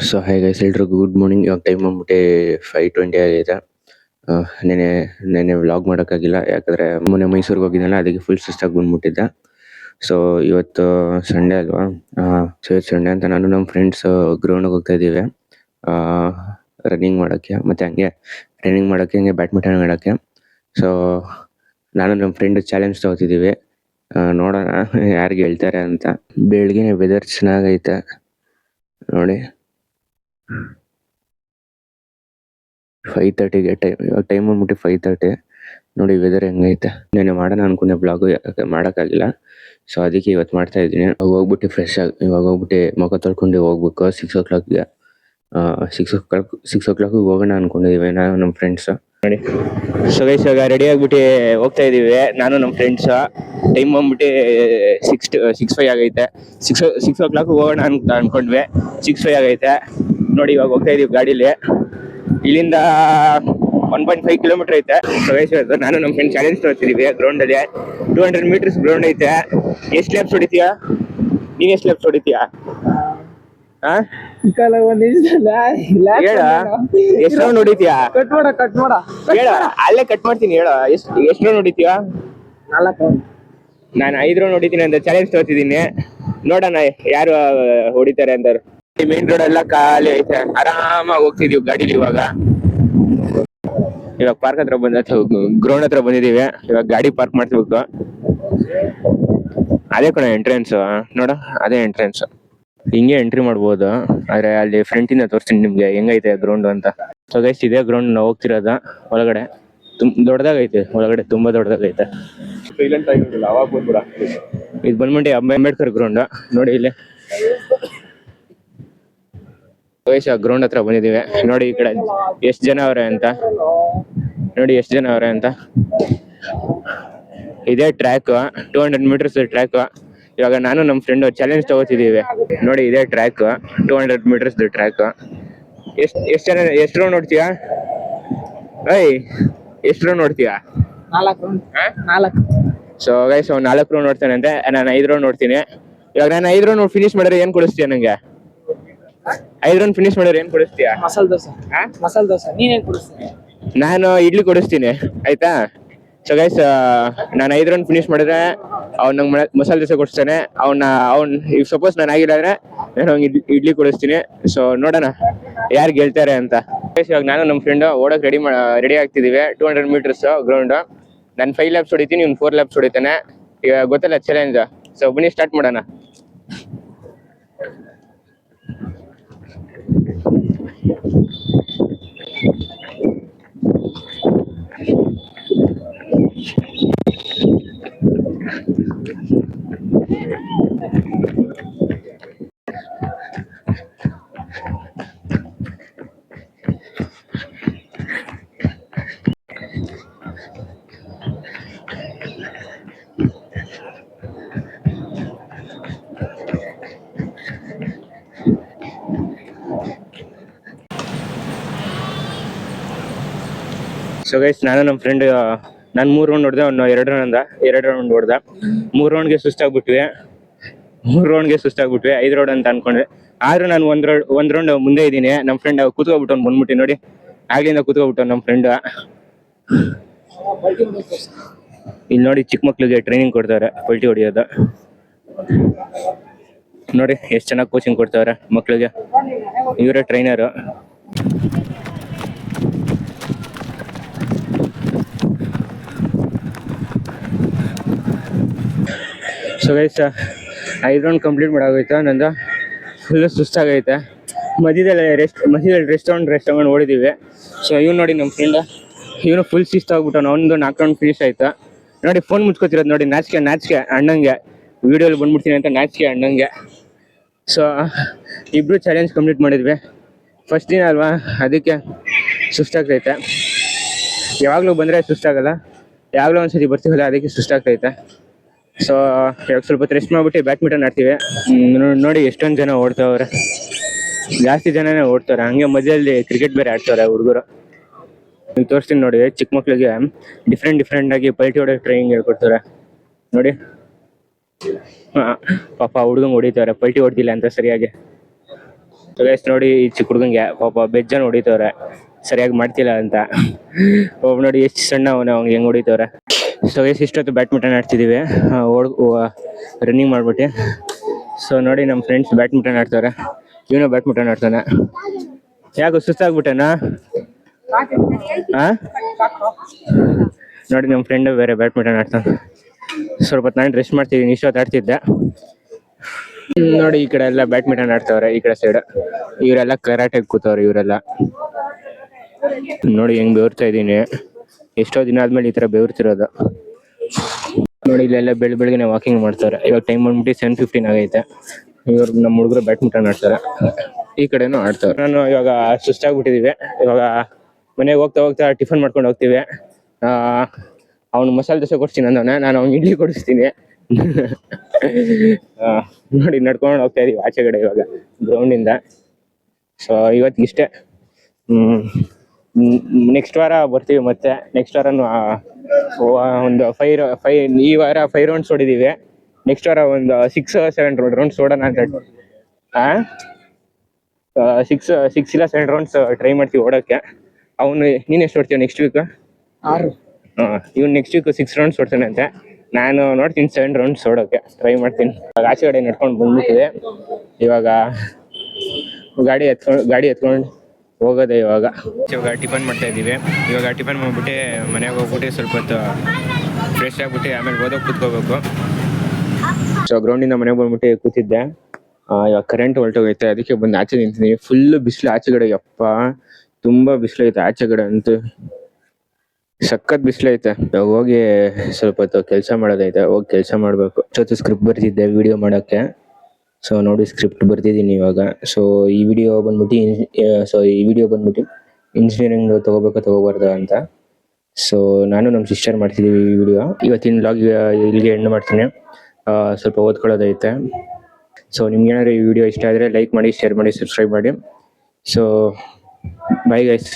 So hi guys, ಎಲ್ರಿಗೂ good morning. ಇವಾಗ time ಬಂದ್ಬಿಟ್ಟು 5:20 ಆಗೈತೆ. ನೆನೆ ನೆನೆ ವ್ಲಾಗ್ ಮಾಡೋಕ್ಕಾಗಿಲ್ಲ, ಯಾಕಂದರೆ ಮೊನ್ನೆ ಮೈಸೂರಿಗೆ ಹೋಗಿದ್ದೆನಲ್ಲ, ಅದಕ್ಕೆ ಫುಲ್ ಸುಸ್ತಾಗಿ ಬಂದ್ಬಿಟ್ಟಿದ್ದೆ. ಸೊ ಇವತ್ತು ಸಂಡೇ ಅಲ್ವಾ, ಸೊ ಇವತ್ತು ಸಂಡೇ ಅಂತ ನಾನು ನಮ್ಮ ಫ್ರೆಂಡ್ಸ್ ಗ್ರೌಂಡಿಗೆ ಹೋಗ್ತಾ ಇದ್ದೀವಿ ರನ್ನಿಂಗ್ ಮಾಡೋಕ್ಕೆ, ಮತ್ತು ಹಂಗೆ ರನ್ನಿಂಗ್ ಮಾಡೋಕ್ಕೆ, ಹಂಗೆ ಬ್ಯಾಡ್ಮಿಂಟನ್ ಆಡೋಕ್ಕೆ. ಸೊ ನಾನು ನಮ್ಮ ಫ್ರೆಂಡ್ ಚಾಲೆಂಜ್ ತೊಗೋತಿದ್ದೀವಿ, ನೋಡೋಣ ಯಾರು ಗೆಲ್ತಾರೆ ಅಂತ. ಬೆಳಗ್ಗೆ ವೆದರ್ ಚೆನ್ನಾಗೈತೆ ನೋಡಿ. 5:30ಗೆ ಟೈಮ್ ಬಂದ್ಬಿಟ್ಟು 5:30. ನೋಡಿ ವೆದರ್ ಹೆಂಗೈತೆ. ನೆನ್ನೆ ಮಾಡೋಣ ಅನ್ಕೊಂಡೆ ಬ್ಲಾಗು, ಮಾಡೋಕ್ಕಾಗಿಲ್ಲ. ಸೊ ಅದಕ್ಕೆ ಇವತ್ತು ಮಾಡ್ತಾ ಇದ್ದೀನಿ. ಹೋಗ್ಬಿಟ್ಟು ಫ್ರೆಶ್ ಆಗಿ ಇವಾಗ ಹೋಗ್ಬಿಟ್ಟು ಮುಖ ತೊಳ್ಕೊಂಡು ಹೋಗ್ಬೇಕು 6 o'clockಗೆ. 6 o'clock ಹೋಗೋಣ ಅನ್ಕೊಂಡಿದ್ದೀವಿ ನಾನು ನಮ್ಮ ಫ್ರೆಂಡ್ಸು. ನೋಡಿ, ಸೊ ಗೈಸ್ ಇವಾಗ ರೆಡಿ ಆಗ್ಬಿಟ್ಟು ಹೋಗ್ತಾ ಇದ್ದೀವಿ ನಾನು ನಮ್ಮ ಫ್ರೆಂಡ್ಸ್. ಟೈಮ್ ಬಂದ್ಬಿಟ್ಟು 6:05 ಆಗೈತೆ. 6 o'clock ಹೋಗೋಣ ಅಂತ ಅನ್ಕೊಂಡ್ವಿ. 6:05 ಆಗೈತೆ. ನೋಡಿ ಇವಾಗ ಹೋಗ್ತಾ ಇದೀವಿ ಗಾಡೀಲಿ. ಇಲ್ಲಿಂದ 1.5 ಕಿಲೋಮೀಟರ್ ಐತೆ. ಸೊ ಗೈಸ್ ನಾನು ನಮ್ಮ ಫ್ರೆಂಡ್ ಚಾಲೆಂಜ್ ತಗೋತಿದ್ದೀವಿ ಗ್ರೌಂಡಲ್ಲಿ. 200 meters ಗ್ರೌಂಡ್ ಐತೆ. ಎಷ್ಟು ಲ್ಯಾಪ್ಸ್ ಹೊಡಿತೀಯಾ ನೀನು? ಎಷ್ಟು ಲ್ಯಾಪ್ಸ್ ಹೊಡಿತೀಯಾ? ಎಷ್ಟು ರೌಂಡ್ ಹೊಡಿತೀಯಾ? ಹೇಳ, ಅಲ್ಲೇ ಕಟ್ ಮಾಡ್ತೀನಿ. ಹೇಳ, ಎಷ್ಟು ರೌಂಡ್ ಹೊಡಿತೀಯಾ? 4 ನಾನು 5 ರೌಂಡ್ ಹೊಡಿತೀನಿ ಅಂತ ಚಾಲೆಂಜ್ ತಗೋತಿದ್ದೀನಿ. ನೋಡೋಣ ಯಾರು ಹೊಡಿತಾರೆ ಅಂತ. ಮೇನ್ ರೋಡ್ ಎಲ್ಲ ಖಾಲಿ ಐತೆ, ಆರಾಮಾಗಿ ಹೋಗ್ತಿದೀವಿ ಗಾಡಿಲಿ. ಇವಾಗ ಪಾರ್ಕ್ ಹತ್ರ ಗ್ರೌಂಡ್ ಹತ್ರ ಬಂದಿದೀವಿ. ಇವಾಗ ಗಾಡಿ ಪಾರ್ಕ್ ಮಾಡ್ತಿರ್ಬೇಕು. ಅದೇ ಕಣ ಎಂಟ್ರೆನ್ಸ್, ನೋಡ ಅದೇ ಎಂಟ್ರೆನ್ಸ್. ಹಿಂಗೆ ಎಂಟ್ರಿ ಮಾಡ್ಬೋದು, ಆದ್ರೆ ಅಲ್ಲಿ ಫ್ರಂಟ್ ಇಂದ ತೋರಿಸ್ತೀನಿ ನಿಮ್ಗೆ ಹೆಂಗೈತೆ ಗ್ರೌಂಡ್ ಅಂತ. ಸೊ ಗೈಸ್ ಇದೇ ಗ್ರೌಂಡ್ ನಾವು ಹೋಗ್ತಿರೋದ. ಒಳಗಡೆ ದೊಡ್ಡದಾಗೈತೆ, ಒಳಗಡೆ ತುಂಬಾ ದೊಡ್ಡದಾಗೈತೆ. ಇದು ಬಂದ್ಬಿಟ್ಟು ಅಂಬೇಡ್ಕರ್ ಗ್ರೌಂಡ್. ನೋಡಿ ಇಲ್ಲಿ ಗ್ರೌಂಡ್ ಹತ್ರ ಬಂದಿದೀವಿ. ನೋಡಿ ಈ ಕಡೆ ಎಷ್ಟು ಜನ ಅವ್ರೆ ಅಂತ. ನೋಡಿ ಎಷ್ಟು ಜನ ಅವ್ರೆ ಅಂತ. ಇದೇ ಟ್ರ್ಯಾಕ್, 200 meters ಟ್ರ್ಯಾಕ್. ಇವಾಗ ನಾನು ನಮ್ಮ ಫ್ರೆಂಡ್ ಚಾಲೆಂಜ್ ತಗೋತಿದೀವಿ. ನೋಡಿ ಇದೇ ಟ್ರ್ಯಾಕ್, 200 meters ಟ್ರ್ಯಾಕ್. ಎಷ್ಟು ರೌಂಡ್ ನೋಡ್ತೀಯಾ? ಎಷ್ಟು ರೌಂಡ್ ನೋಡ್ತೀಯಾ? 4. ಸೊ ಗೈಸ್ 4 ರೌಂಡ್ ನೋಡ್ತಾನೆ ಅಂತೆ. ನಾನು 5 ರೌಂಡ್ ನೋಡ್ತೀನಿ. ಇವಾಗ ನಾನು 5 ರೌಂಡ್ ಫಿನಿಶ್ ಮಾಡಿದ್ರೆ ಏನ್ ಕೊಡಿಸ್ತೀಯ ನಂಗೆ? 5 ರೌಂಡ್ ಫಿನಿಶ್ ಮಾಡಿದ್ರೆ ಏನ್ ಕೊಡಿಸ್ತೀಯಾ? ಮಸಾಲೆ ದೋಸೆ. ನೀನೇನ್ ಕೊಡಿಸ್ತೀನಿ? ನಾನು ಇಡ್ಲಿ ಕೊಡಿಸ್ತೀನಿ, ಆಯ್ತಾ? ಸೊ ಗೈಸ್ ನಾನು 5 ರೌಂಡ್ ಫಿನಿಶ್ ಮಾಡಿದ್ರೆ ಅವ್ನು ನಂಗೆ ಮಸಾಲೆ ದೋಸೆ ಕೊಡಿಸ್ತಾನೆ. ಈಗ ಸಪೋಸ್ ನಾನು ಆಗಿಲ್ಲ ಅಂದ್ರೆ ನಾನು ಅವ್ನಿಗೆ ಇಡ್ಲಿ ಕೊಡಿಸ್ತೀನಿ. ಸೊ ನೋಡೋಣ ಯಾರು ಗೆಲ್ತಾರೆ ಅಂತ. ಇವಾಗ ನಾನು ನಮ್ಮ ಫ್ರೆಂಡ್ ಓಡಕ್ ರೆಡಿ ಆಗ್ತಿದೀವಿ. 200 meters ground. ನಾನು 5 laps ಹೊಡಿತೀನಿ, ಇವ್ನು 4 laps ಹೊಡಿತಾನೆ. ಈಗ ಗೊತ್ತಲ್ಲ ಚಾಲೆಂಜ್. ಸೊ ಬನ್ನಿ ಸ್ಟಾರ್ಟ್ ಮಾಡೋಣ. ಸೊ ಗೈಸ್ ನಾನು ನಮ್ಮ ಫ್ರೆಂಡ್, ನಾನು 3 ರೌಂಡ್ ಹೊಡೆದೆ, ಅವ್ನು 2 ರೌಂಡ್ ಹೊಡೆದ. 3 ರೌಂಡ್ಗೆ ಸುಸ್ತಾಗ್ಬಿಟ್ವಿ. 5 ರೌಂಡ್ ಅಂತ ಅನ್ಕೊಂಡ್ರೆ, ಆದ್ರೂ ನಾನು ಒಂದ್ ರೌಂಡ್ ಮುಂದೆ ಇದ್ದೀನಿ. ನಮ್ಮ ಫ್ರೆಂಡ್ ಕೂತ್ಕೊಬಿಟ್ಟು ಬಂದ್ಬಿಟ್ಟು ನೋಡಿ, ಆಗ್ಲಿಂದ ಕೂತ್ಕೊಬಿಟ್ಟು ನಮ್ಮ ಫ್ರೆಂಡ್. ಇಲ್ಲಿ ನೋಡಿ ಚಿಕ್ಕ ಮಕ್ಳಿಗೆ ಟ್ರೈನಿಂಗ್ ಕೊಡ್ತಾರೆ ಪಲ್ಟಿ ಹೊಡಿಯೋದು. ನೋಡಿ ಎಷ್ಟು ಚೆನ್ನಾಗಿ ಕೋಚಿಂಗ್ ಕೊಡ್ತಾರೆ ಮಕ್ಳಿಗೆ. ಇವರೇ trainer. So guys 5 round complete ಮಾಡೋಗೈತೆ. ನಂದು ಫುಲ್ ಸುಸ್ತಾಗೈತೆ. ಮಧ್ಯದಲ್ಲಿ ರೆಸ್ಟ್ ತಗೊಂಡು ಓಡಿದೀವಿ. ಸೊ ಇವ್ನು ನೋಡಿ ನಮ್ಮ ಫ್ರೆಂಡ್, ಇವನು ಫುಲ್ ಸುಸ್ತಾಗ್ಬಿಟ್ಟು ಅವನೊಂದು 4 ರೌಂಡ್ ಫಿನಿಶ್ ಆಯ್ತಾ. ನೋಡಿ ಫೋನ್ ಮುಚ್ಕೋತಿರೋದು ನೋಡಿ, ನಾಚಿಕೆ ಅಣ್ಣಂಗೆ. ವಿಡಿಯೋಲಿ ಬಂದ್ಬಿಡ್ತೀನಿ ಅಂತ ನಾಚಿಕೆ ಅಣ್ಣಂಗೆ. ಸೊ ಇಬ್ರು ಚಾಲೆಂಜ್ ಕಂಪ್ಲೀಟ್ ಮಾಡಿದ್ವಿ. ಫಸ್ಟ್ ದಿನ ಅಲ್ವಾ, ಅದಕ್ಕೆ ಸುಸ್ತಾಗ್ತೈತೆ. ಯಾವಾಗಲೂ ಬಂದರೆ ಸುಸ್ತಾಗಲ್ಲ, ಯಾವಾಗಲೂ ಒಂದ್ಸತಿ ಬರ್ತೀವಲ್ಲ ಅದಕ್ಕೆ ಸುಸ್ತಾಗ್ತೈತೆ. ಸೊ ಇವಾಗ ಸ್ವಲ್ಪ ರೆಸ್ಟ್ ಮಾಡ್ಬಿಟ್ಟು ಬ್ಯಾಡ್ಮಿಂಟನ್ ಆಡ್ತೀವಿ. ನೋಡಿ ಎಷ್ಟೊಂದು ಜನ ಓಡ್ತಾವ್ರೆ, ಜಾಸ್ತಿ ಜನನೇ ಓಡ್ತಾರೆ. ಹಂಗೆ ಮಧ್ಯದಲ್ಲಿ ಕ್ರಿಕೆಟ್ ಬೇರೆ ಆಡ್ತಾರೆ ಹುಡುಗರು. ಈಗ ತೋರಿಸ್ತೀನಿ ನೋಡಿ, ಚಿಕ್ಕ ಮಕ್ಳಿಗೆ ಡಿಫ್ರೆಂಟ್ ಆಗಿ ಪಲ್ಟಿ ಹೊಡೋ ಟ್ರೈನಿಂಗ್ ಹೇಳ್ಕೊಡ್ತಾರೆ ನೋಡಿ. ಪಾಪ ಹುಡುಗಂಗೆ ಹೊಡಿತಾರೆ, ಪಲ್ಟಿ ಹೊಡ್ದಿಲ್ಲ ಅಂತ ಸರಿಯಾಗಿ. ಸೊ ಗೈಸ್ ನೋಡಿ ಈ ಚಿಕ್ಕ ಹುಡುಗಂಗೆ ಪಾಪ ಬೆಜ್ಜನ್ ಹೊಡಿತವ್ರೆ ಸರಿಯಾಗಿ ಮಾಡ್ತಿಲ್ಲ ಅಂತ. ಒಬ್ಬ ನೋಡಿ ಎಷ್ಟು ಸಣ್ಣ ಅವನು, ಅವ್ನಿಗೆ ಹೆಂಗ್ ಹೊಡಿತವ್ರೆ. ಸೊ ಗೈಸ್ ಇಷ್ಟೊತ್ತು ಬ್ಯಾಡ್ಮಿಂಟನ್ ಆಡ್ತಿದೀವಿ, ರನ್ನಿಂಗ್ ಮಾಡ್ಬಿಟ್ಟು. ಸೊ ನೋಡಿ ನಮ್ಮ ಫ್ರೆಂಡ್ಸ್ ಬ್ಯಾಡ್ಮಿಂಟನ್ ಆಡ್ತಾರೆ, ಇವನು ಬ್ಯಾಡ್ಮಿಂಟನ್ ಆಡ್ತಾನೆ. ಯಾಕೋ ಸುಸ್ತಾಗ್ಬಿಟ್ಟೆನಾ? ನೋಡಿ ನಮ್ಮ ಫ್ರೆಂಡ್ ಬೇರೆ ಬ್ಯಾಡ್ಮಿಂಟನ್ ಆಡ್ತಾನೆ. ಸ್ವಲ್ಪ ಹೊತ್ತು ನಾನು ರೆಸ್ಟ್ ಮಾಡ್ತಿದ್ದೀನಿ, ಇಷ್ಟೊತ್ತು ಆಡ್ತಿದ್ದೆ. ನೋಡಿ ಈ ಕಡೆ ಎಲ್ಲ ಬ್ಯಾಡ್ಮಿಂಟನ್ ಆಡ್ತವ್ರೆ, ಈ ಕಡೆ ಸೈಡ್ ಇವರೆಲ್ಲ ಕರಾಟೆಗೆ ಕೂತವ್ರೆ. ಇವರೆಲ್ಲ ನೋಡಿ ಹೆಂಗ್ ಬೆವರ್ತಾ ಇದ್ದೀನಿ, ಎಷ್ಟೋ ದಿನ ಆದ್ಮೇಲೆ ಈ ತರ ಬೆವರ್ತಿರೋದು. ನೋಡಿ ಇಲ್ಲೆಲ್ಲ ಬೆಳಗ್ಗೆ ವಾಕಿಂಗ್ ಮಾಡ್ತಾರೆ. ಇವಾಗ ಟೈಮ್ ಬಂದ್ಬಿಟ್ಟು 7:15 ಆಗೈತೆ. ಇವ್ರು ನಮ್ಮ ಹುಡುಗರು ಬ್ಯಾಡ್ಮಿಂಟನ್ ಆಡ್ತಾರೆ, ಈ ಕಡೆನೂ ಆಡ್ತಾರೆ. ನಾನು ಇವಾಗ ಸುಸ್ತಾಗ್ಬಿಟ್ಟಿದೀವಿ. ಇವಾಗ ಮನೆಗೆ ಹೋಗ್ತಾ ಟಿಫನ್ ಮಾಡ್ಕೊಂಡು ಹೋಗ್ತೀವಿ. ಅವ್ನು ಮಸಾಲೆ ದೋಸೆ ಕೊಡ್ತೀನಿ ಅಂದವನೆ, ನಾನು ಅವ್ನಿಗೆ ಇಡ್ಲಿ ಕೊಡಿಸ್ತೀನಿ. ನೋಡಿ ನಡ್ಕೊಂಡು ಹೋಗ್ತಾ ಇದೀವಿ ಆಚೆ ಕಡೆ ಇವಾಗ ಗ್ರೌಂಡಿಂದ. ಸೊ ಇವತ್ತಿಗಿಷ್ಟೇ. ನೆಕ್ಸ್ಟ್ ವಾರ ಬರ್ತೀವಿ ಮತ್ತೆ. ನೆಕ್ಸ್ಟ್ ವಾರನು ಒಂದು 5 ಈ ವಾರ 5 ರೌಂಡ್ಸ್ ಹೊಡಿದೀವಿ. ನೆಕ್ಸ್ಟ್ ವಾರ ಒಂದು 6-7 ರೌಂಡ್ಸ್ ಹೊಡೋಣ ಅಂತ. 6 ಇಲ್ಲ 7 ರೌಂಡ್ಸ್ ಟ್ರೈ ಮಾಡ್ತೀವಿ ಓಡೋಕ್ಕೆ. ಅವನು ನೀನು ಎಷ್ಟು ಹೊಡ್ತೀವಿ ನೆಕ್ಸ್ಟ್ ವೀಕ್? 6. ಇವ್ನು ನೆಕ್ಸ್ಟ್ ವೀಕ್ 6 ರೌಂಡ್ಸ್ ಹೊಡ್ತಾನೆ ಅಂತೆ. ನಾನು ನೋಡ್ತೀನಿ 7 ರೌಂಡ್ಸ್ ಹೊಡೋಕ್ಕೆ ಟ್ರೈ ಮಾಡ್ತೀನಿ. ಇವಾಗ ಆಚೆ ಕಡೆ ನಡ್ಕೊಂಡು ಬಂದ್ಬಿಟ್ಟಿದೆ. ಇವಾಗ ಗಾಡಿ ಎತ್ಕೊಂಡು ಹೋಗೋದೆ. ಇವಾಗ ಟಿಫನ್ ಮಾಡ್ತಾ ಇದ್ದೀವಿ. ಇವಾಗ ಟಿಫನ್ ಮಾಡ್ಬಿಟ್ಟು ಮನೆಗೆ ಹೋಗ್ಬಿಟ್ಟು ಸ್ವಲ್ಪ ಹೊತ್ತು ಫ್ರೆಶ್ ಆಗ್ಬಿಟ್ಟು ಆಮೇಲೆ ಓದೋಕೆ ಕೂತ್ಕೋಬೇಕು. ಸೊ ಗ್ರೌಂಡಿಂದ ಮನೆಗೆ ಬಂದ್ಬಿಟ್ಟು ಕೂತಿದ್ದೆ. ಇವಾಗ ಕರೆಂಟ್ ಹೊರಟೋಗೈತೆ, ಅದಕ್ಕೆ ಬಂದು ಆಚೆ ನಿಂತಿದ್ದೀನಿ. ಫುಲ್ ಬಿಸಿಲು ಆಚೆ ಕಡೆ, ಯಪ್ಪ ತುಂಬಾ ಬಿಸಿಲೈತೆ ಆಚೆ ಕಡೆ ಅಂತೂ, ಸಖತ್ ಬಿಸಿಲೈತೆ. ಇವಾಗ ಹೋಗಿ ಸ್ವಲ್ಪ ಹೊತ್ತು ಕೆಲಸ ಮಾಡೋದೈತೆ, ಹೋಗಿ ಕೆಲಸ ಮಾಡಬೇಕು. ಜೊತೆ ಸ್ಕ್ರಿಪ್ಟ್ ಬರ್ತಿದ್ದೆ ವಿಡಿಯೋ ಮಾಡೋಕ್ಕೆ. ಸೊ ನೋಡಿ ಸ್ಕ್ರಿಪ್ಟ್ ಬರ್ತಿದ್ದೀನಿ ಇವಾಗ. ಸೊ ಈ ವಿಡಿಯೋ ಬಂದ್ಬಿಟ್ಟು ಇಂಜಿನಿಯರಿಂಗ್ ತಗೋಬಾರ್ದು ಅಂತ. ಸೊ ನಾನು ನಮ್ಮ ಸಿಸ್ಟರ್ ಮಾಡ್ತಿದ್ದೀವಿ ಈ ವಿಡಿಯೋ. ಇವತ್ತಿನ ವ್ಲಾಗ್ ಇಲ್ಲಿಗೆ ಎಂಡ್ ಮಾಡ್ತೀನಿ. ಸ್ವಲ್ಪ ಓದ್ಕೊಳ್ಳೋದೈತೆ. ಸೊ ನಿಮ್ಗೇನಾದ್ರು ಈ ವಿಡಿಯೋ ಇಷ್ಟ ಆದರೆ ಲೈಕ್ ಮಾಡಿ, ಶೇರ್ ಮಾಡಿ, ಸಬ್ಸ್ಕ್ರೈಬ್ ಮಾಡಿ. So bye guys.